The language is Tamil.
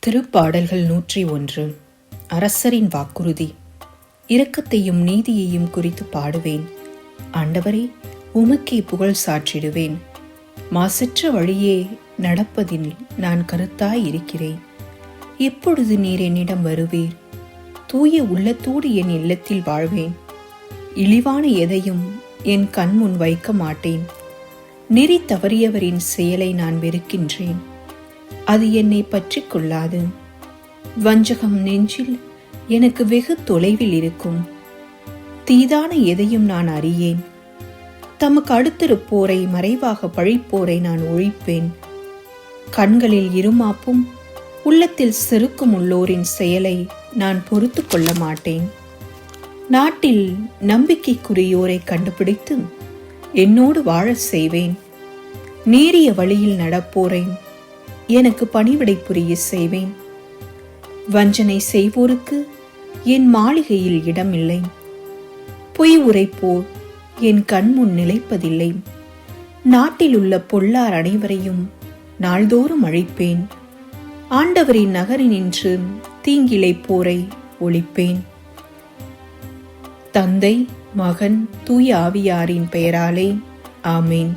திருப்பாடல்கள் 101. அரசரின் வாக்குறுதி. இரக்கத்தையும் நீதியையும் குறித்து பாடுவேன். ஆண்டவரே, உமக்கே புகழ் சாற்றிடுவேன். மாசற்ற வழியே நடப்பதில் நான் கருத்தாய் இருக்கிறேன். எப்பொழுது நீர் என்னிடம் வருவீர்? தூய உள்ளத்தோடு என் இல்லத்தில் வாழ்வேன். இழிவான எதையும் என் கண் முன் வைக்க மாட்டேன். நெறி தவறியவரின் செயலை நான் வெறுக்கின்றேன். அது என்னை பற்றி கொள்ளாது. வஞ்சகம் நெஞ்சில் எனக்கு வெகு தொலைவில் இருக்கும். தீதான எதையும் நான் அறியேன். தமக்கு அடுத்திருப்போரை மறைவாக பழிப்போரை நான் ஒழிப்பேன். கண்களில் இருமாப்பும் உள்ளத்தில் செருக்கும் உள்ளோரின் செயலை நான் பொறுத்து கொள்ள மாட்டேன். நாட்டில் நம்பிக்கைக்குரியோரை கண்டுபிடித்து என்னோடு வாழச் செய்வேன். நேரிய வழியில் நடப்போரை எனக்கு பணிவிடை புரிய செய்வேன். வஞ்சனை செய்வோருக்கு என் மாளிகையில் இடமில்லை. பொய் உரைப்போர் என் கண்முன் நிலைப்பதில்லை. நாட்டில் உள்ள பொல்லார் அனைவரையும் நாள்தோறும் அழிப்பேன். ஆண்டவரின் நகரினின்று தீங்கிழைப்போரை ஒழிப்பேன். தந்தை, மகன், தூய ஆவியாரின் பெயராலே ஆமேன்.